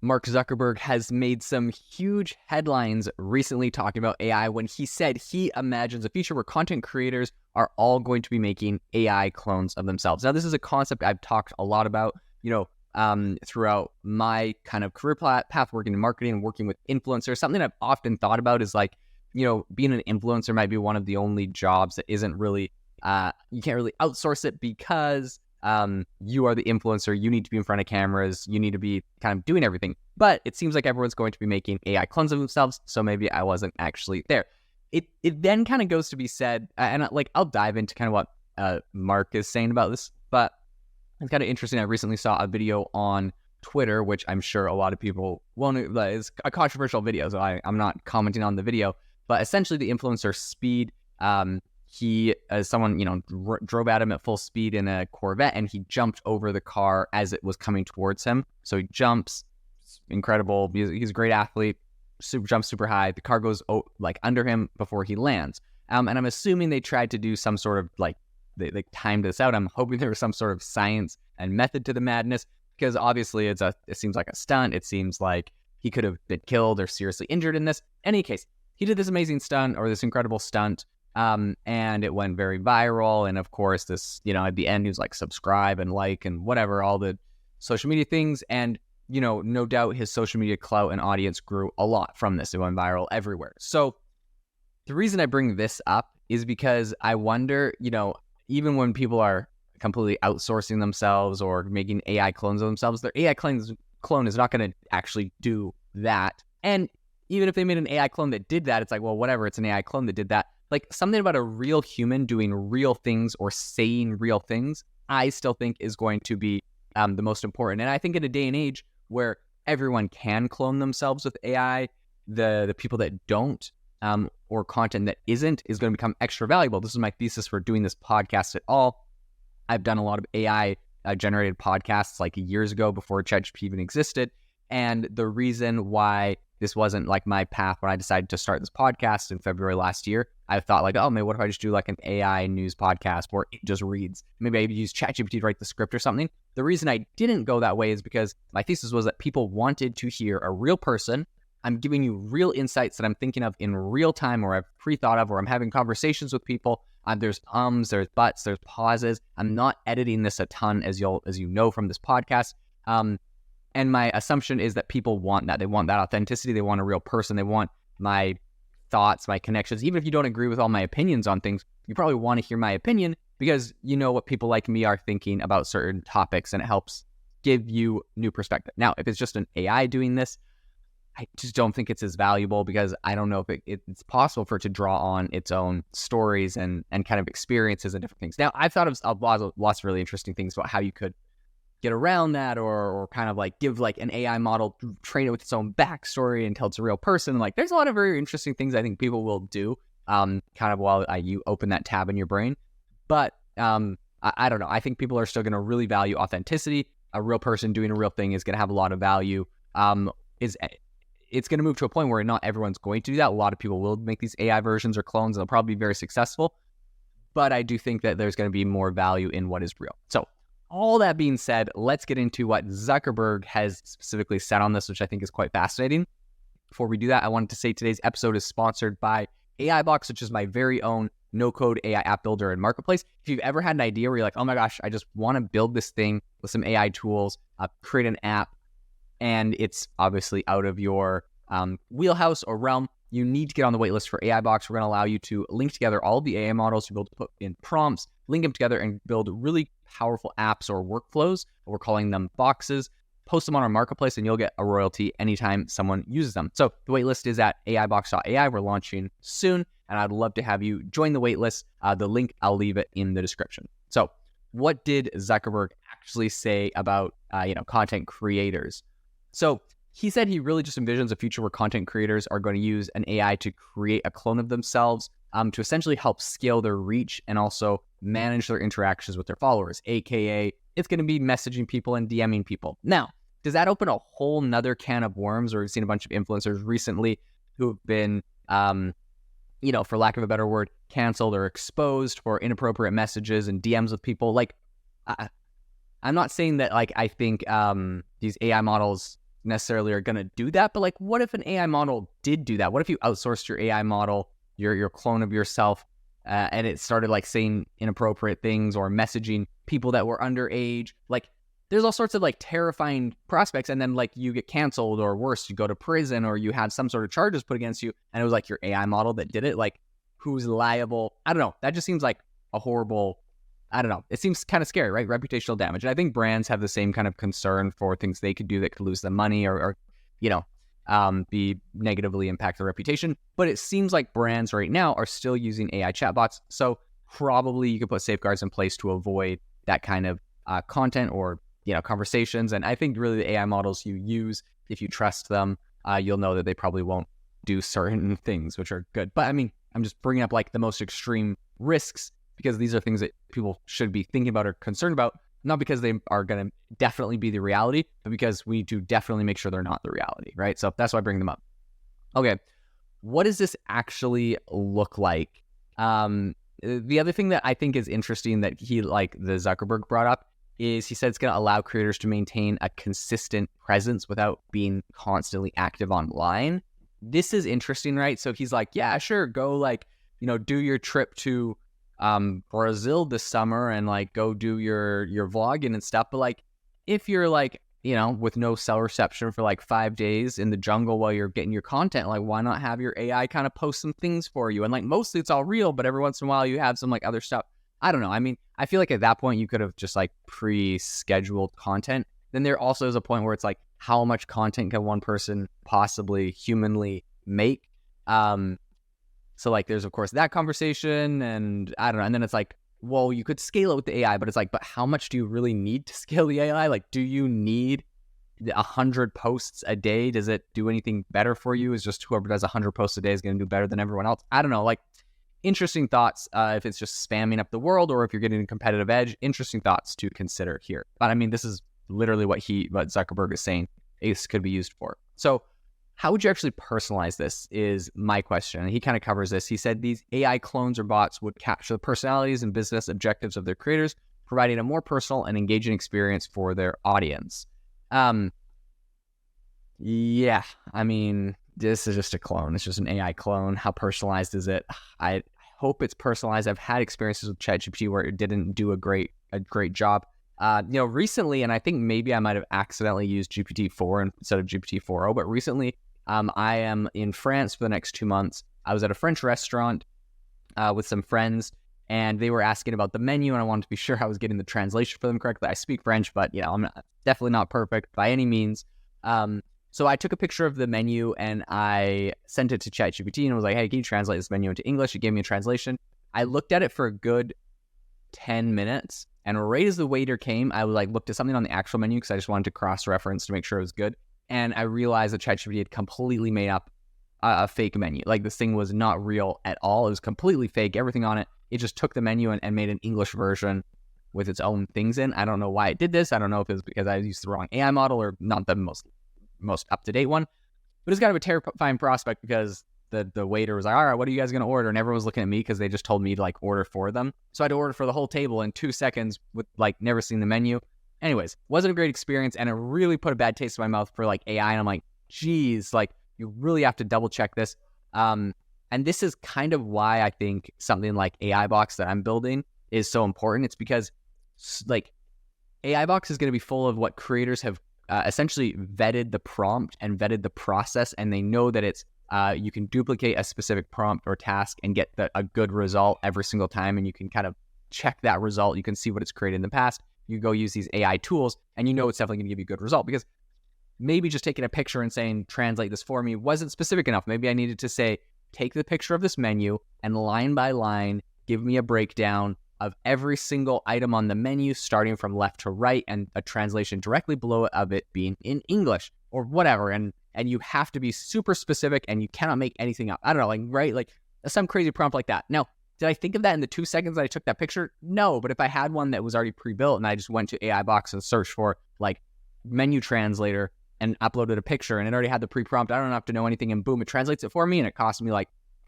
Mark Zuckerberg has made some huge headlines recently talking about AI when he said he imagines a future where content creators are all going to be making AI clones of themselves. Now, this is a concept I've talked a lot about, throughout my kind of career path, working in marketing and working with influencers. Something I've often thought about is like, being an influencer might be one of the only jobs that isn't really, you can't really outsource it because you are the influencer. You need to be in front of cameras. You need to be kind of doing everything. But it seems like everyone's going to be making AI clones of themselves. So maybe I wasn't actually there. It then kind of goes to be said, and I'll dive into kind of what Mark is saying about this, but it's kind of interesting. I recently saw a video on Twitter, which I'm sure a lot of people won't. It's a controversial video, so I'm not commenting on the video. But essentially, the influencer Speed, someone drove at him at full speed in a Corvette, and he jumped over the car as it was coming towards him. So he jumps, incredible. He's a great athlete. Jumps super high. The car goes under him before he lands. And I'm assuming they tried to do some sort of they timed this out. I'm hoping there was some sort of science and method to the madness, because obviously it seems like a stunt. It seems like he could have been killed or seriously injured in this. In any case, he did this amazing stunt, or this incredible stunt, and it went very viral. And of course, this, at the end, he was like, subscribe and like and whatever, all the social media things. And, no doubt his social media clout and audience grew a lot from this. It went viral everywhere. So the reason I bring this up is because I wonder, even when people are completely outsourcing themselves or making AI clones of themselves, their AI clone is not going to actually do that. And even if they made an AI clone that did that, it's like, well, whatever, it's an AI clone that did that. Like, something about a real human doing real things or saying real things, I still think is going to be the most important. And I think in a day and age where everyone can clone themselves with AI, the people that don't, or content that isn't, is going to become extra valuable. This is my thesis for doing this podcast at all. I've done a lot of AI generated podcasts like years ago before ChatGPT even existed. And the reason why this wasn't like my path when I decided to start this podcast in February last year, I thought like, oh, maybe what if I just do like an AI news podcast where it just reads? Maybe I use ChatGPT to write the script or something. The reason I didn't go that way is because my thesis was that people wanted to hear a real person. I'm giving you real insights that I'm thinking of in real time, or I've pre-thought of, or I'm having conversations with people. There's there's buts, there's pauses. I'm not editing this a ton, as you know from this podcast. And my assumption is that people want that. They want that authenticity. They want a real person. They want my thoughts, my connections. Even if you don't agree with all my opinions on things, you probably want to hear my opinion because you know what people like me are thinking about certain topics, and it helps give you new perspective. Now, if it's just an AI doing this, I just don't think it's as valuable, because I don't know if it's possible for it to draw on its own stories and kind of experiences and different things. Now, I've thought of lots of really interesting things about how you could get around that, or kind of like give like an AI model, train it with its own backstory until it's a real person. Like, there's a lot of very interesting things I think people will do kind of while you open that tab in your brain. But I don't know. I think people are still going to really value authenticity. A real person doing a real thing is going to have a lot of value. It's going to move to a point where not everyone's going to do that. A lot of people will make these AI versions or clones, and they'll probably be very successful. But I do think that there's going to be more value in what is real. So all that being said, let's get into what Zuckerberg has specifically said on this, which I think is quite fascinating. Before we do that, I wanted to say today's episode is sponsored by AI Box, which is my very own no-code AI app builder and marketplace. If you've ever had an idea where you're like, oh my gosh, I just want to build this thing with some AI tools, create an app, and it's obviously out of your wheelhouse or realm, you need to get on the waitlist for AI Box. We're going to allow you to link together all of the AI models to be able to put in prompts, link them together, and build really powerful apps or workflows. We're calling them boxes. Post them on our marketplace, and you'll get a royalty anytime someone uses them. So the waitlist is at aibox.ai. We're launching soon, and I'd love to have you join the waitlist. The link, I'll leave it in the description. So what did Zuckerberg actually say about content creators? So he said he really just envisions a future where content creators are going to use an AI to create a clone of themselves to essentially help scale their reach and also manage their interactions with their followers, aka it's going to be messaging people and DMing people. Now, does that open a whole nother can of worms? Or we've seen a bunch of influencers recently who have been, for lack of a better word, canceled or exposed for inappropriate messages and DMs with people. Like, I'm not saying that, like, I think these AI models necessarily are going to do that, but like, what if an AI model did do that? What if you outsourced your AI model, your clone of yourself, and it started like saying inappropriate things or messaging people that were underage? Like, there's all sorts of like terrifying prospects, and then like you get canceled, or worse, you go to prison, or you had some sort of charges put against you, and it was like your AI model that did it. Like, who's liable? I don't know. That just seems like a horrible, I don't know. It seems kind of scary, right? Reputational damage. And I think brands have the same kind of concern for things they could do that could lose them money, or be negatively impact their reputation. But it seems like brands right now are still using AI chatbots. So probably you could put safeguards in place to avoid that kind of content or, conversations. And I think really the AI models you use, if you trust them, you'll know that they probably won't do certain things, which are good. But I mean, I'm just bringing up like the most extreme risks, because these are things that people should be thinking about or concerned about, not because they are going to definitely be the reality, but because we do definitely make sure they're not the reality, right? So that's why I bring them up. Okay, what does this actually look like? The other thing that I think is interesting that the Zuckerberg brought up is he said it's going to allow creators to maintain a consistent presence without being constantly active online. This is interesting, right? So he's like, yeah, sure, go do your trip to Brazil this summer and like go do your vlogging and stuff. But like, if you're like, with no cell reception for like 5 days in the jungle while you're getting your content, like, why not have your AI kind of post some things for you? And like, mostly it's all real, but every once in a while you have some like other stuff. I don't know. I mean, I feel like at that point you could have just like pre-scheduled content. Then there also is a point where it's like, how much content can one person possibly humanly make? So like, there's of course that conversation, and I don't know. And then it's like, well, you could scale it with the AI, but it's like, but how much do you really need to scale the AI? Like, do you need 100 posts a day? Does it do anything better for you? Is just whoever does 100 posts a day is going to do better than everyone else? I don't know. Like, interesting thoughts. If it's just spamming up the world, or if you're getting a competitive edge, interesting thoughts to consider here. But I mean, this is literally what Zuckerberg is saying this could be used for. So how would you actually personalize this is my question. And he kind of covers this. He said these AI clones or bots would capture the personalities and business objectives of their creators, providing a more personal and engaging experience for their audience. Yeah, I mean, this is just a clone. It's just an AI clone. How personalized is it? I hope it's personalized. I've had experiences with ChatGPT where it didn't do a great job. Recently, and I think maybe I might have accidentally used GPT-4 instead of GPT-4o, but recently I am in France for the next 2 months. I was at a French restaurant with some friends, and they were asking about the menu, and I wanted to be sure I was getting the translation for them correctly. I speak French, but I'm definitely not perfect by any means. So I took a picture of the menu and I sent it to ChatGPT and was like, hey, can you translate this menu into English? It gave me a translation. I looked at it for a good 10 minutes. And right as the waiter came, I looked at something on the actual menu because I just wanted to cross-reference to make sure it was good. And I realized that ChatGPT had completely made up a fake menu. Like, this thing was not real at all. It was completely fake. Everything on it. It just took the menu and made an English version with its own things in. I don't know why it did this. I don't know if it was because I used the wrong AI model or not the most up-to-date one. But it's kind of a terrifying prospect because the waiter was like, all right, what are you guys going to order? And everyone was looking at me because they just told me to order for them. So I had to order for the whole table in 2 seconds with never seen the menu. Anyways, wasn't a great experience, and it really put a bad taste in my mouth for AI. And I'm like, geez, you really have to double check this. And this is kind of why I think something like AI Box that I'm building is so important. It's because AI Box is going to be full of what creators have essentially vetted the prompt and vetted the process, and they know that it's you can duplicate a specific prompt or task and get a good result every single time, and you can kind of check that result. You can see what it's created in the past. You go use these AI tools, and it's definitely going to give you a good result, because maybe just taking a picture and saying, translate this for me, wasn't specific enough. Maybe I needed to say, take the picture of this menu and line by line, give me a breakdown of every single item on the menu, starting from left to right, and a translation directly below it of it being in English or whatever. And you have to be super specific, and you cannot make anything up. I don't know, right? Some crazy prompt like that. Now, did I think of that in the 2 seconds that I took that picture? No, but if I had one that was already pre-built and I just went to AI Box and searched for menu translator and uploaded a picture and it already had the pre-prompt, I don't have to know anything, and boom, it translates it for me, and it cost me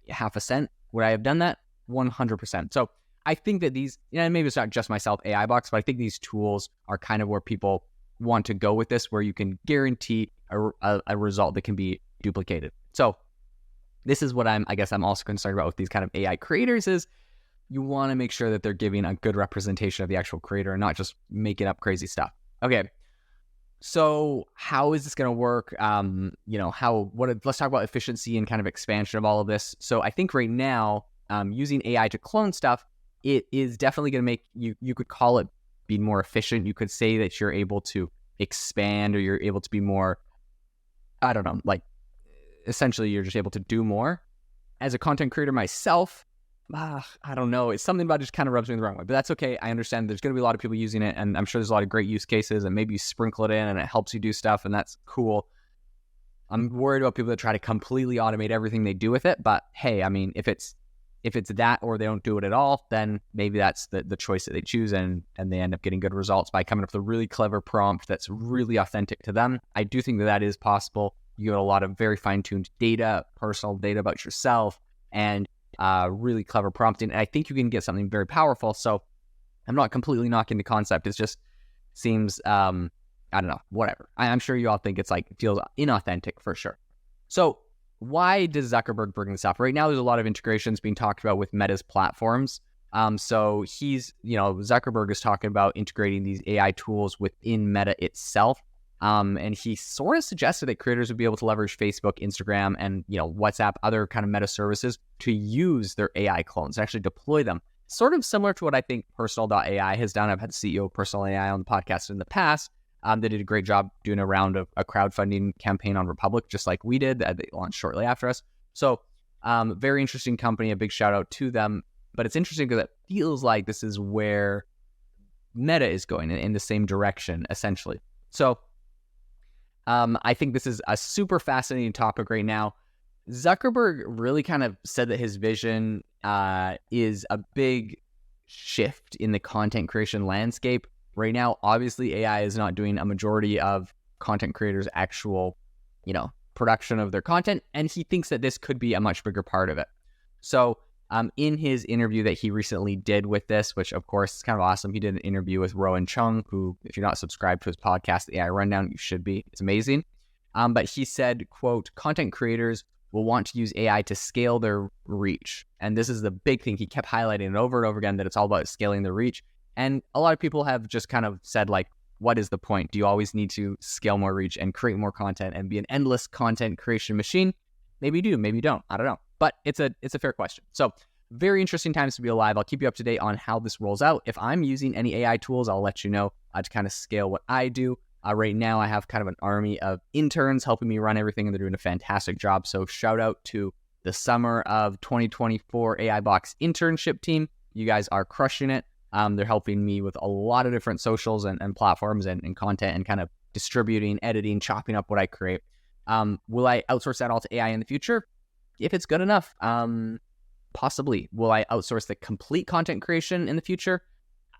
half a cent. Would I have done that? 100%. So I think that these, maybe it's not just myself, AI Box, but I think these tools are kind of where people want to go with this, where you can guarantee a result that can be duplicated. So this is what I'm also concerned about with these kind of AI creators is you want to make sure that they're giving a good representation of the actual creator and not just making up crazy stuff. Okay. So how is this going to work? Let's talk about efficiency and kind of expansion of all of this. So I think right now, using AI to clone stuff, it is definitely going to make you could call it be more efficient. You could say that you're able to expand or you're able to be more, I don't know, like essentially you're just able to do more. As a content creator myself, I don't know. It's something about it just kind of rubs me the wrong way, but that's okay. I understand there's going to be a lot of people using it, and I'm sure there's a lot of great use cases, and maybe you sprinkle it in and it helps you do stuff, and that's cool. I'm worried about people that try to completely automate everything they do with it, but hey, I mean, if it's that or they don't do it at all, then maybe that's the choice that they choose, and they end up getting good results by coming up with a really clever prompt that's really authentic to them. I do think that is possible. You get a lot of very fine-tuned data, personal data about yourself, and really clever prompting. And I think you can get something very powerful. So I'm not completely knocking the concept. It just seems, I don't know, whatever. I'm sure you all think it feels inauthentic for sure. So why does Zuckerberg bring this up? Right now, there's a lot of integrations being talked about with Meta's platforms. So Zuckerberg is talking about integrating these AI tools within Meta itself. And he sort of suggested that creators would be able to leverage Facebook, Instagram, and WhatsApp, other kind of Meta services to use their AI clones and actually deploy them. Sort of similar to what I think Personal.ai has done. I've had the CEO of Personal AI on the podcast in the past. They did a great job doing a round of a crowdfunding campaign on Republic, just like we did. They launched shortly after us. So very interesting company. A big shout out to them. But it's interesting because it feels like this is where Meta is going in the same direction, essentially. So I think this is a super fascinating topic right now. Zuckerberg really kind of said that his vision is a big shift in the content creation landscape. Right now, obviously, AI is not doing a majority of content creators' actual, production of their content, and he thinks that this could be a much bigger part of it. So in his interview that he recently did with this, which of course is kind of awesome, he did an interview with Rowan Chung, who, if you're not subscribed to his podcast, The AI Rundown, you should be. It's amazing. But he said, quote, content creators will want to use AI to scale their reach. And this is the big thing. He kept highlighting it over and over again, that it's all about scaling the reach. And a lot of people have just kind of said, what is the point? Do you always need to scale more reach and create more content and be an endless content creation machine? Maybe you do, maybe you don't. I don't know. But it's a fair question. So very interesting times to be alive. I'll keep you up to date on how this rolls out. If I'm using any AI tools, I'll let you know to kind of scale what I do. Right now, I have kind of an army of interns helping me run everything, and they're doing a fantastic job. So shout out to the summer of 2024 AI Box internship team. You guys are crushing it. They're helping me with a lot of different socials and platforms and content and kind of distributing, editing, chopping up what I create. Will I outsource that all to AI in the future? If it's good enough, possibly. Will I outsource the complete content creation in the future?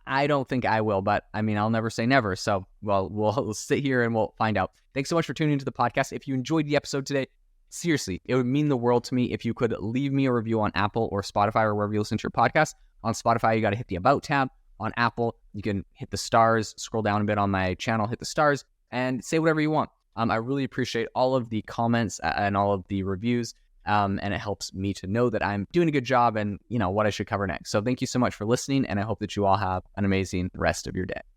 I don't think I will, but I mean, I'll never say never. So, we'll sit here and we'll find out. Thanks so much for tuning into the podcast. If you enjoyed the episode today, seriously, it would mean the world to me if you could leave me a review on Apple or Spotify or wherever you listen to your podcast. On Spotify, you got to hit the About tab. On Apple, you can hit the stars, scroll down a bit on my channel, hit the stars, and say whatever you want. I really appreciate all of the comments and all of the reviews. And it helps me to know that I'm doing a good job and, what I should cover next. So thank you so much for listening, and I hope that you all have an amazing rest of your day.